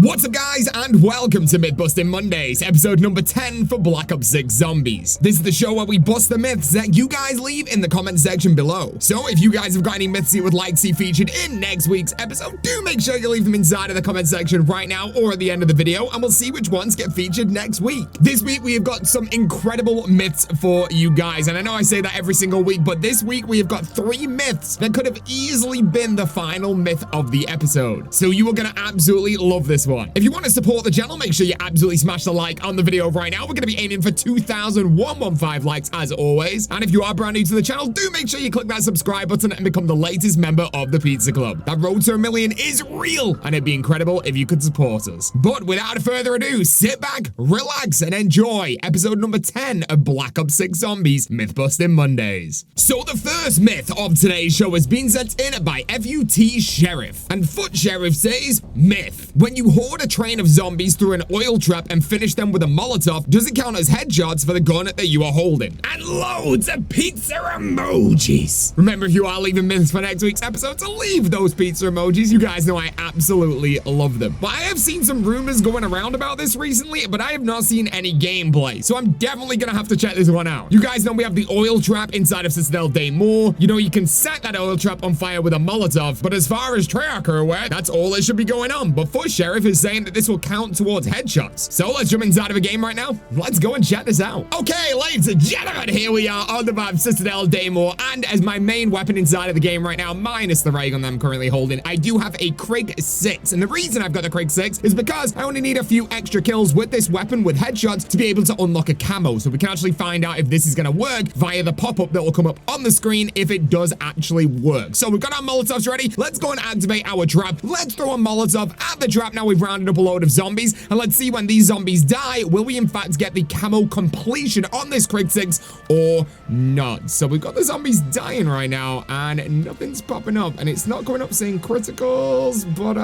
What's up, guys, and welcome to Myth Busting Mondays, episode number 10 for Black Ops 6 Zombies. This is the show where we bust the myths that you guys leave in the comment section below. So if you guys have got any myths you would like to see featured in next week's episode, do make sure you leave them inside of the comment section right now or at the end of the video, and we'll see which ones get featured next week. This week, we have got some incredible myths for you guys, and I know I say that every single week, but this week we have got 3 myths that could have easily been the final myth of the episode. So you are gonna absolutely love this one. If you want to support the channel, make sure you absolutely smash the like on the video right now. We're going to be aiming for 2,115 likes as always. And if you are brand new to the channel, do make sure you click that subscribe button and become the latest member of the Pizza Club. That road to 1 million is real, and it'd be incredible if you could support us. But without further ado, sit back, relax, and enjoy episode number 10 of Black Ops 6 Zombies Myth Busting Mondays. So the first myth of today's show has been sent in by FUT Sheriff. And Foot Sheriff says, myth. When you hoard a train of zombies through an oil trap and finish them with a Molotov, does it count as headshots for the gun that you are holding? And loads of pizza emojis. Remember, if you are leaving myths for next week's episode, to leave those pizza emojis. You guys know I absolutely love them. But I have seen some rumors going around about this recently, but I have not seen any gameplay, so I'm definitely gonna have to check this one out. You guys know we have the oil trap inside of Citadel Day More. You know you can set that oil trap on fire with a Molotov, but as far as Treyarch are aware, that's all that should be going on. But Foot Sheriff is saying that this will count towards headshots. So let's jump inside of a game right now. Let's go and check this out. Okay, ladies and gentlemen, here we are on the map Citadel Day More, and as my main weapon inside of the game right now, minus the ray gun that I'm currently holding, I do have a Krig 6. And the reason I've got the Krig 6 is because I only need a few extra kills with this weapon with headshots to be able to unlock a camo. So we can actually find out if this is going to work via the pop-up that will come up on the screen if it does actually work. So we've got our Molotovs ready. Let's go and activate our trap. Let's throw a Molotov at the trap. Now we've rounded up a load of zombies, and let's see when these zombies die, will we in fact get the camo completion on this Krig 6 or not? So we've got the zombies dying right now, and nothing's popping up, and it's not coming up saying criticals, but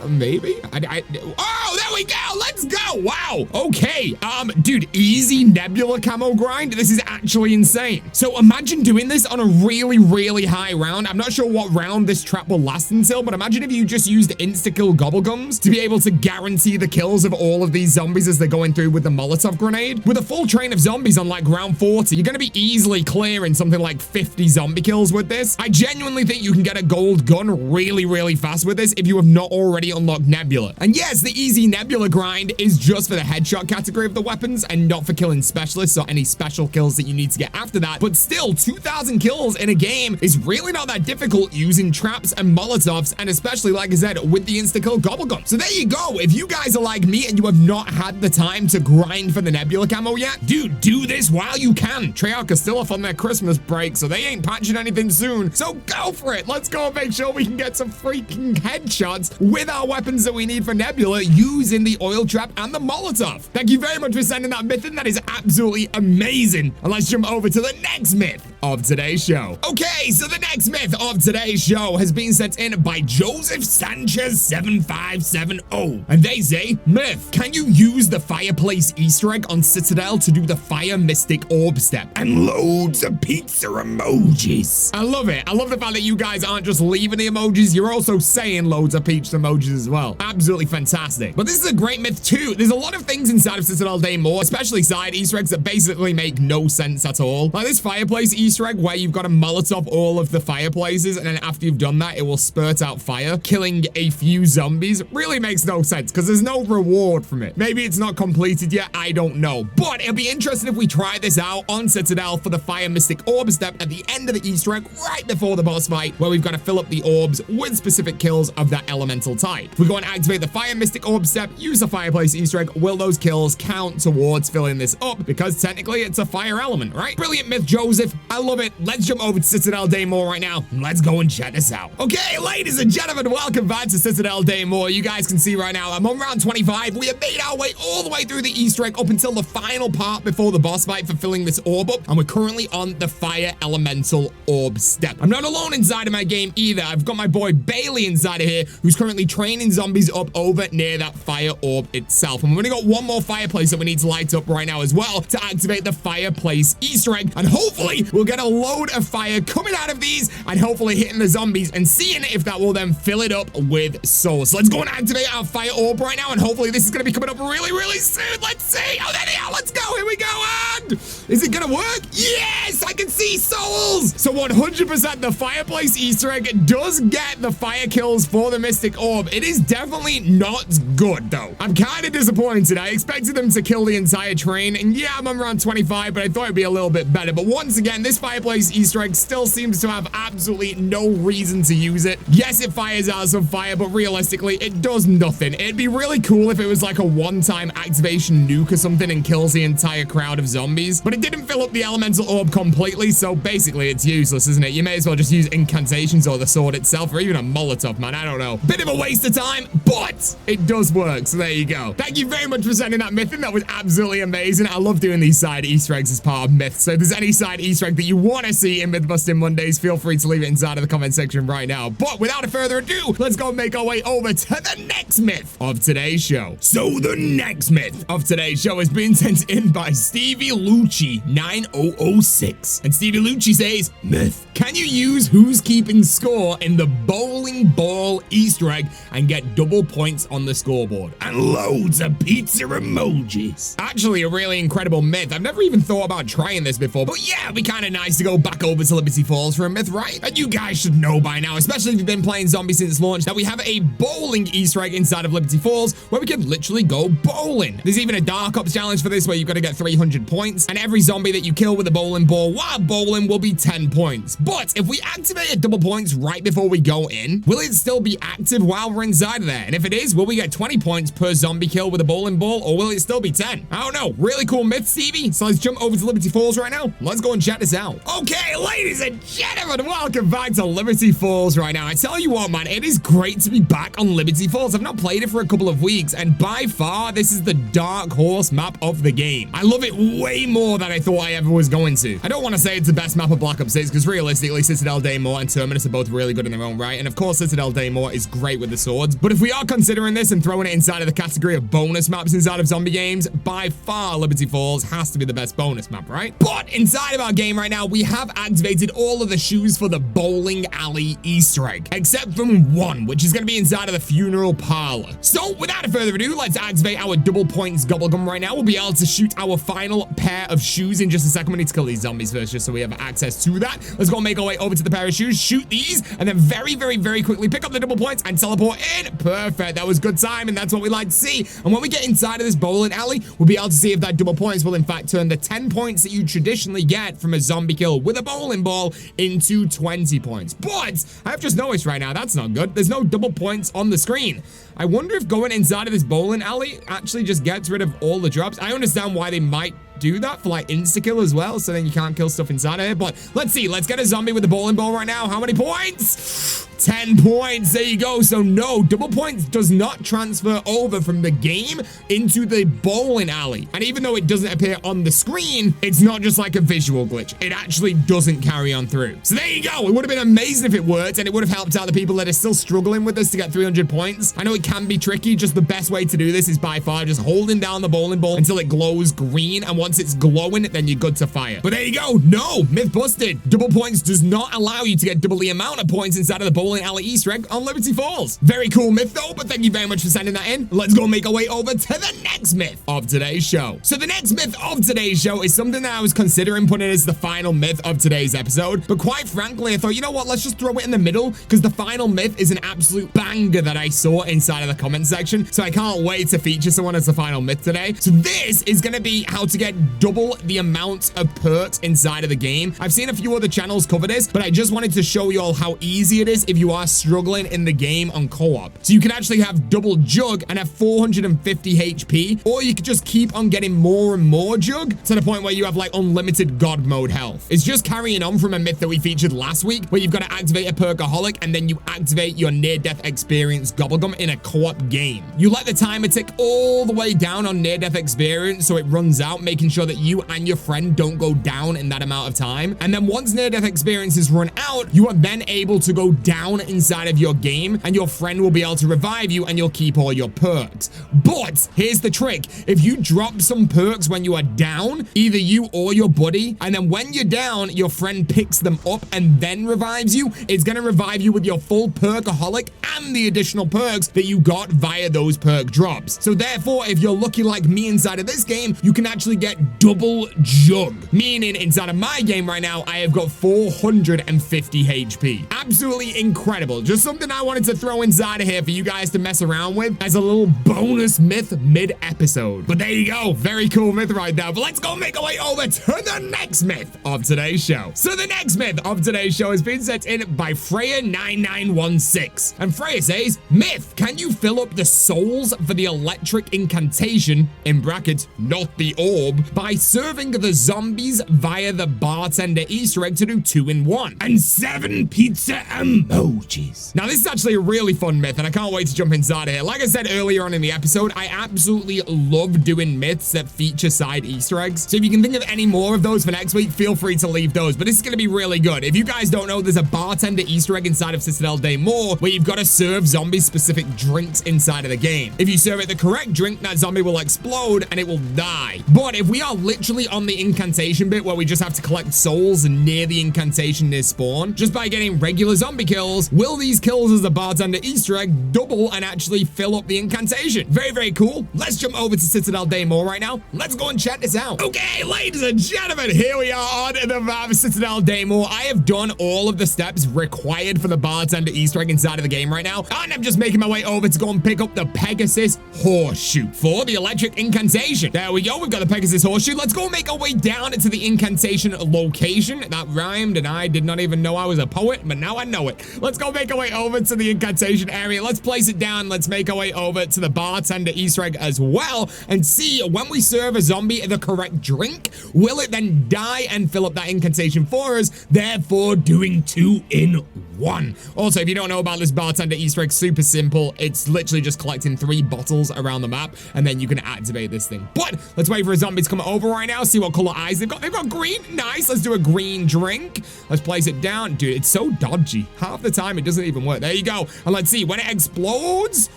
maybe? Oh, there we go! Let's go! Wow! Okay, dude, easy Nebula Camo grind? This is actually insane. So imagine doing this on a really, really high round. I'm not sure what round this trap will last until, but imagine if you just used insta-kill gobblegums to be able to guarantee the kills of all of these zombies as they're going through with the Molotov grenade. With a full train of zombies on like round 40, you're gonna be easily clearing something like 50 zombie kills with this. I genuinely think you can get a gold gun really, really fast with this if you have not already unlocked Nebula. And yes, the easy Nebula grind is just for the headshot category of the weapons and not for killing specialists or any special kills that you need to get after that. But still, 2,000 kills in a game is really not that difficult using traps and Molotovs, and especially, like I said, with the insta-kill gobblegum. So there you go. If you guys are like me and you have not had the time to grind for the Nebula Camo yet, dude, do this while you can. Treyarch is still off on their Christmas break, so they ain't patching anything soon. So go for it. Let's go and make sure we can get some freaking headshots with our weapons that we need for Nebula using the oil trap and the Molotov. Thank you very much for sending that myth in. That is absolutely amazing. And let's jump over to the next myth of today's show. Okay, so the next myth of today's show has been sent in by Joseph Sanchez 7570, and they say, myth, can you use the fireplace Easter egg on Citadel to do the fire mystic orb step? And loads of pizza emojis. I love it. I love the fact that you guys aren't just leaving the emojis, you're also saying loads of pizza emojis as well. Absolutely fantastic. But this is a great myth too. There's a lot of things inside of Citadel Day More, especially side Easter eggs that basically make no sense at all. Like this fireplace Easter egg where you've got to Molotov all of the fireplaces, and then after you've done that, it will spurt out fire, killing a few zombies. Really makes no sense because there's no reward from it. Maybe it's not completed yet, I don't know. But it'll be interesting if we try this out on Citadel for the fire mystic orb step at the end of the Easter egg, right before the boss fight, where we've got to fill up the orbs with specific kills of that elemental type. If we go and activate the fire mystic orb step, use the fireplace Easter egg, will those kills count towards filling this up? Because technically it's a fire element, right? Brilliant myth, Joseph. I love it. Let's jump over to Citadel Day More right now. Let's go and check this out. Okay, ladies and gentlemen, welcome back to Citadel Day More. You guys can see right now, I'm on round 25. We have made our way all the way through the Easter egg up until the final part before the boss fight for filling this orb up, and we're currently on the fire elemental orb step. I'm not alone inside of my game either. I've got my boy Bailey inside of here, who's currently training zombies up over near that fire orb itself. And we've only got one more fireplace that we need to light up right now as well to activate the fireplace Easter egg, and hopefully we'll get a load of fire coming out of these and hopefully hitting the zombies and seeing if that will then fill it up with souls. So let's go and activate our fire orb right now, and hopefully this is going to be coming up really, really soon. Let's see. Oh, there they are. Let's go. Here we go. And is it going to work? Yes, I can see souls. So 100% the fireplace Easter egg does get the fire kills for the mystic orb. It is definitely not good, though. I'm kind of disappointed. I expected them to kill the entire train, and yeah, I'm around 25, but I thought it'd be a little bit better. But once again, this fireplace Easter egg still seems to have absolutely no reason to use it. Yes, it fires out some fire, but realistically, it does nothing. It'd be really cool if it was like a one-time activation nuke or something and kills the entire crowd of zombies, but it didn't fill up the elemental orb completely, so basically it's useless, isn't it? You may as well just use incantations or the sword itself, or even a Molotov, man. I don't know. Bit of a waste of time, but it does work, so there you go. Thank you very much for sending that myth in. That was absolutely amazing. I love doing these side Easter eggs as part of myths, so if there's any side Easter egg that you want to see in Myth Busting Mondays, feel free to leave it inside of the comment section right now. But without further ado, let's go and make our way over to the next myth of today's show. So the next myth of today's show is being sent in by Stevie Lucci 9006. And Stevie Lucci says, myth, can you use who's keeping score in the bowling ball Easter egg and get double points on the scoreboard? And loads of pizza emojis. Actually, a really incredible myth. I've never even thought about trying this before, but yeah, it'd be kind of nice to go back over to Liberty Falls for a myth, right? And you guys should know by now, especially if you've been playing Zombie since launch, that we have a bowling Easter egg inside of Liberty Falls where we can literally go bowling. There's even a Dark Ops challenge for this where you've got to get 300 points, and every zombie that you kill with a bowling ball while bowling will be 10 points. But if we activate double points right before we go in, will it still be active while we're inside of there? And if it is, will we get 20 points per zombie kill with a bowling ball, or will it still be 10? I don't know. Really cool myth, Stevie. So let's jump over to Liberty Falls right now. Let's go and check this out. Okay, ladies and gentlemen, welcome back to Liberty Falls right now. I tell you what, man, it is great to be back on Liberty Falls. I've not played it for a couple of weeks, and by far, this is the dark horse map of the game. I love it way more than I thought I ever was going to. I don't want to say it's the best map of Black Ops 6, because realistically, Citadel Daymore and Terminus are both really good in their own right, and of course, Citadel Daymore is great with the swords. But if we are considering this and throwing it inside of the category of bonus maps inside of zombie games, by far, Liberty Falls has to be the best bonus map, right? But inside of our game right now, we have activated all of the shoes for the bowling alley Easter egg, except from one, which is going to be inside of the funeral parlor. So without further ado, let's activate our double points gum right now. We'll be able to shoot our final pair of shoes in just a second. We need to kill these zombies first, just so we have access to that. Let's go and make our way over to the pair of shoes, shoot these, and then very, very, very quickly pick up the double points and teleport in. Perfect. That was good time, and that's what we like to see. And when we get inside of this bowling alley, we'll be able to see if that double points will in fact turn the 10 points that you traditionally get from a zombie kill with a bowling ball into 20 points. But I've just noticed right now, that's not good. There's no double points on the screen. I wonder if going inside of this bowling alley actually just gets rid of all the drops. I understand why they might do that for like insta-kill as well, so then you can't kill stuff inside of it. But let's see, let's get a zombie with a bowling ball right now. How many points? 10 points. There you go. So no, double points does not transfer over from the game into the bowling alley. And even though it doesn't appear on the screen, it's not just like a visual glitch. It actually doesn't carry on through. So there you go. It would have been amazing if it worked, and it would have helped out the people that are still struggling with this to get 300 points. I know it can be tricky. Just the best way to do this is by far just holding down the bowling ball until it glows green, and once it's glowing, then you're good to fire. But there you go. No, myth busted. Double points does not allow you to get double the amount of points inside of the bowling alley Easter egg on Liberty Falls. Very cool myth though, but thank you very much for sending that in. Let's go make our way over to the next myth of today's show. So the next myth of today's show is something that I was considering putting as the final myth of today's episode, but quite frankly, I thought, you know what, let's just throw it in the middle, because the final myth is an absolute banger that I saw inside of the comment section, so I can't wait to feature someone as the final myth today. So this is going to be how to get double the amount of perks inside of the game. I've seen a few other channels cover this, but I just wanted to show you all how easy it is if you are struggling in the game on co-op. So you can actually have double jug and have 450 HP, or you could just keep on getting more and more jug to the point where you have like unlimited god mode health. It's just carrying on from a myth that we featured last week, where you've got to activate a perkaholic and then you activate your near-death experience gobblegum in a co-op game. You let the timer tick all the way down on near-death experience so it runs out, making sure that you and your friend don't go down in that amount of time. And then once near-death experience is run out, you are then able to go down down inside of your game, and your friend will be able to revive you, and you'll keep all your perks. But here's the trick. If you drop some perks when you are down, either you or your buddy, and then when you're down, your friend picks them up and then revives you, it's going to revive you with your full perkaholic and the additional perks that you got via those perk drops. So therefore, if you're lucky like me inside of this game, you can actually get double jug, meaning inside of my game right now, I have got 450 HP. Absolutely incredible. Just something I wanted to throw inside of here for you guys to mess around with as a little bonus myth mid-episode. But there you go. Very cool myth right now. But let's go make our way over to the next myth of today's show. So the next myth of today's show has been sent in by Freya9916. And Freya says, myth, can you fill up the souls for the electric incantation, in brackets, not the orb, by serving the zombies via the bartender Easter egg to do 2-in-1? And 7 pizza emojis. Now this is actually a really fun myth, and I can't wait to jump inside of here. Like I said earlier on in the episode, I absolutely love doing myths that feature side Easter eggs. So if you can think of any more of those for next week, feel free to leave those. But this is going to be really good. If you guys don't know, there's a bartender Easter egg inside of Citadel Day More where you've got to serve zombies specific drinks inside of the game. If you serve it the correct drink, that zombie will explode and it will die. But if we are literally on the incantation bit where we just have to collect souls near the incantation near spawn, just by getting regular zombie kills, will these kills as a bartender Easter egg double and actually fill up the incantation? Very, very cool. Let's jump over to Citadel Day More right now. Let's go and check this out. Okay, ladies and gentlemen, here we are on the map of Citadel Day More. I have done all of the steps required for the bartender Easter egg inside of the game right now, and I'm just making my way over to go and pick up the Pegasus Horseshoe for the electric incantation. There we go. We've got the Pegasus Horseshoe. Let's go and make our way down to the incantation location. That rhymed, and I did not even know I was a poet, but now I know it. Let's go make our way over to the incantation area. Let's place it down. Let's make our way over to the bartender Easter egg as well and see when we serve a zombie the correct drink, will it then die and fill up that incantation for us, therefore doing 2-in-1. Also, if you don't know about this bartender Easter egg, super simple. It's literally just collecting 3 bottles around the map, and then you can activate this thing. But let's wait for a zombie to come over right now, see what color eyes they've got. They've got green. Nice. Let's do a green drink. Let's place it down. Dude, it's so dodgy. Half the time, it doesn't even work. There you go. And let's see. When it explodes...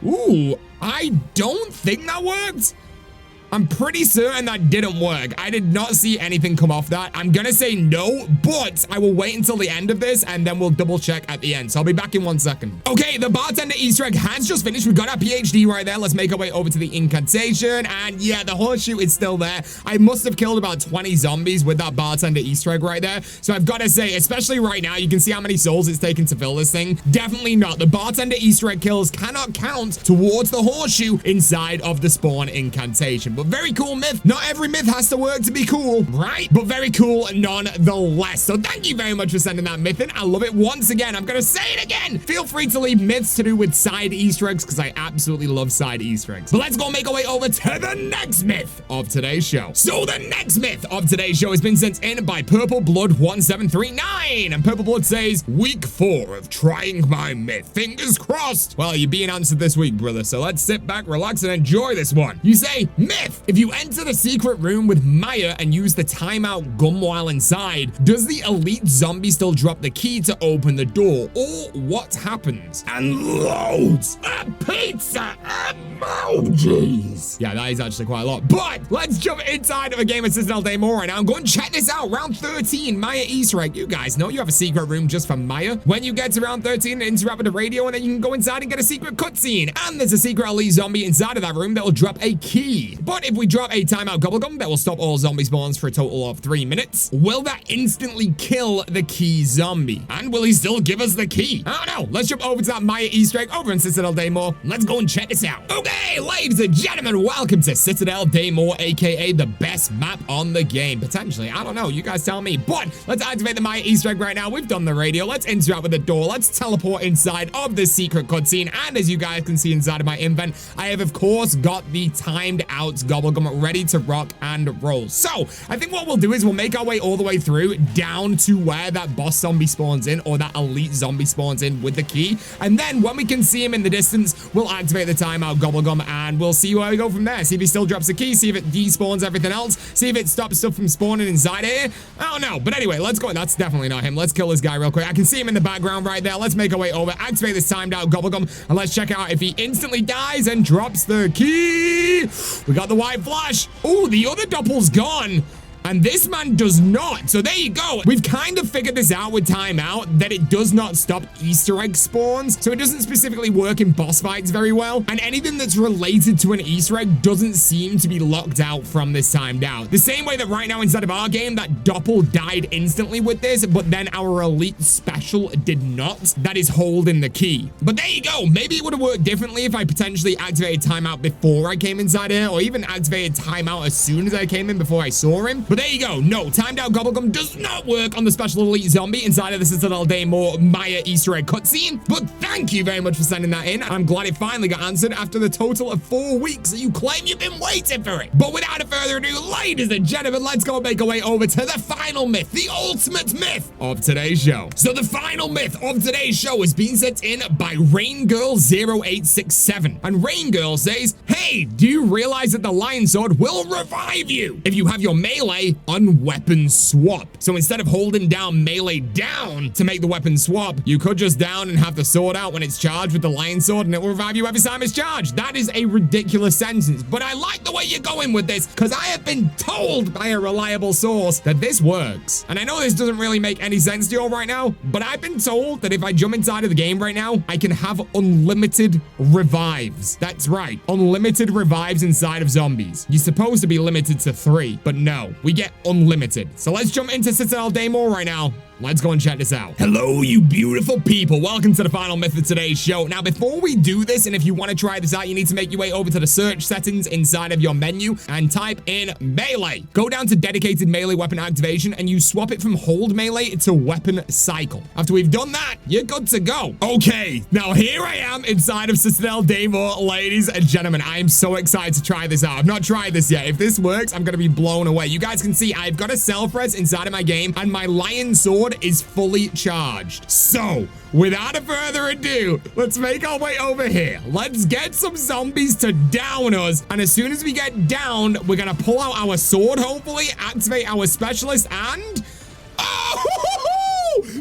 Ooh, I don't think that worked. I'm pretty certain that didn't work. I did not see anything come off that. I'm gonna say no, but I will wait until the end of this and then we'll double check at the end. So I'll be back in 1 second. Okay, the bartender Easter egg has just finished. We've got our PhD right there. Let's make our way over to the incantation. And yeah, the horseshoe is still there. I must have killed about 20 zombies with that bartender Easter egg right there. So I've got to say, especially right now, you can see how many souls it's taken to fill this thing. Definitely not. The bartender Easter egg kills cannot count towards the horseshoe inside of the spawn incantation. But very cool myth. Not every myth has to work to be cool, right? But very cool nonetheless. So thank you very much for sending that myth in. I love it. Once again, I'm gonna say it again. Feel free to leave myths to do with side Easter eggs because I absolutely love side Easter eggs. But let's go make our way over to the next myth of today's show. So the next myth of today's show has been sent in by Purple Blood 1739, and Purple Blood says, week 4 of trying my myth. Fingers crossed. Well, you're being answered this week, brother. So let's sit back, relax, and enjoy this one. You say, myth, if you enter the secret room with Maya and use the timeout gun while inside, does the elite zombie still drop the key to open the door, or what happens? And loads of pizza emojis. Yeah, that is actually quite a lot. But let's jump inside of a game of Citadel Day More right now. I'm going to check this out. Round 13, Maya Easter egg. You guys know you have a secret room just for Maya. When you get to round 13, interact with the radio, and then you can go inside and get a secret cutscene. And there's a secret elite zombie inside of that room that will drop a key. But if we drop a timeout gobblegum that will stop all zombie spawns for a total of 3 minutes, will that instantly kill the key zombie? And will he still give us the key? I don't know. Let's jump over to that Maya Easter egg over in Citadel Day More. Let's go and check this out. Okay, ladies and gentlemen, welcome to Citadel Day More, aka the best map on the game. Potentially. I don't know. You guys tell me. But let's activate the Maya Easter egg right now. We've done the radio. Let's interact with the door. Let's teleport inside of the secret cutscene. And as you guys can see inside of my invent, I have, of course, got the timed out Morts, Gobblegum, ready to rock and roll. So, I think what we'll do is we'll make our way all the way through down to where that boss zombie spawns in, or that elite zombie spawns in with the key. And then when we can see him in the distance, we'll activate the timeout, Gobblegum, and we'll see where we go from there. See if he still drops the key, see if it despawns everything else, see if it stops stuff from spawning inside here. I don't know. But anyway, let's go. That's definitely not him. Let's kill this guy real quick. I can see him in the background right there. Let's make our way over, activate this timed out Gobblegum, and let's check out if he instantly dies and drops the key. We got the white flash. Oh, the other doppel's gone. And this man does not. So there you go. We've kind of figured this out with timeout, that it does not stop Easter egg spawns. So it doesn't specifically work in boss fights very well. And anything that's related to an Easter egg doesn't seem to be locked out from this timed out. The same way that right now inside of our game, that doppel died instantly with this, but then our elite special did not. That is holding the key. But there you go. Maybe it would have worked differently if I potentially activated timeout before I came inside here, or even activated timeout as soon as I came in before I saw him. But there you go. No, timed out Gobblegum does not work on the special elite zombie inside of the Citadel Day More Maya Easter egg cutscene. But thank you very much for sending that in. I'm glad it finally got answered after the total of 4 weeks that you claim you've been waiting for it. But without further ado, ladies and gentlemen, let's go make our way over to the final myth, the ultimate myth of today's show. So the final myth of today's show is being sent in by RainGirl0867. And RainGirl says, hey, do you realize that the Lion Sword will revive you if you have your melee on weapon swap? So instead of holding down melee down to make the weapon swap, you could just down and have the sword out when it's charged with the Lion Sword, and it will revive you every time it's charged. That is a ridiculous sentence, but I like the way you're going with this, because I have been told by a reliable source that this works. And I know this doesn't really make any sense to you all right now, but I've been told that if I jump inside of the game right now, I can have unlimited revives. That's right, unlimited revives inside of zombies. You're supposed to be limited to 3, but no, we get unlimited. So let's jump into Citadel Day More right now. Let's go and check this out. Hello, you beautiful people. Welcome to the final myth of today's show. Now, before we do this, and if you want to try this out, you need to make your way over to the search settings inside of your menu and type in melee. Go down to dedicated melee weapon activation and you swap it from hold melee to weapon cycle. After we've done that, you're good to go. Okay, now here I am inside of Citadel Day More, ladies and gentlemen. I am so excited to try this out. I've not tried this yet. If this works, I'm going to be blown away. You guys can see I've got a self-res inside of my game and my Lion Sword is fully charged. So, without further ado, let's make our way over here. Let's get some zombies to down us. And as soon as we get down, we're going to pull out our sword, hopefully, activate our specialist, and... Oh!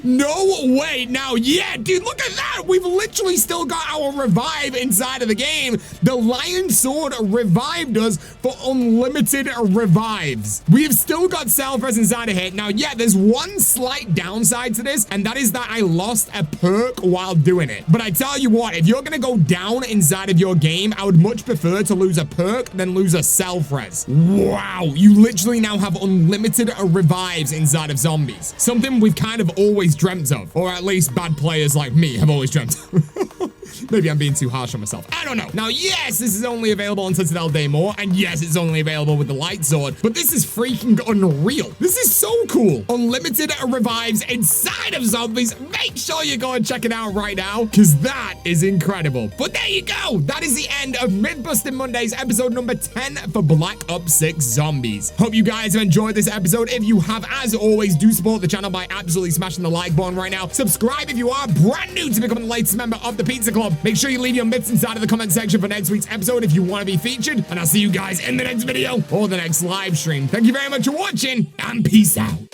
No way. Now, yeah, dude, look at that. We've literally still got our revive inside of the game. The Lion Sword revived us for unlimited revives. We've still got self-res inside of here. Now, yeah, there's one slight downside to this, and that is that I lost a perk while doing it. But I tell you what, if you're going to go down inside of your game, I would much prefer to lose a perk than lose a self-res. Wow, you literally now have unlimited revives inside of zombies. Something we've kind of always dreamt of, or at least bad players like me have always dreamt of. Maybe I'm being too harsh on myself. I don't know. Now, yes, this is only available on Citadel Day More, and yes, it's only available with the light sword, but this is freaking unreal. This is so cool. Unlimited revives inside of zombies. Make sure you go and check it out right now, because that is incredible. But there you go. That is the end of Myth-Busting Mondays, episode number 10 for Black Ops 6 Zombies. Hope you guys have enjoyed this episode. If you have, as always, do support the channel by absolutely smashing the like button right now. Subscribe if you are brand new to becoming the latest member of the Pizza Club. Make sure you leave your myths inside of the comment section for next week's episode if you want to be featured. And I'll see you guys in the next video or the next live stream. Thank you very much for watching, and peace out.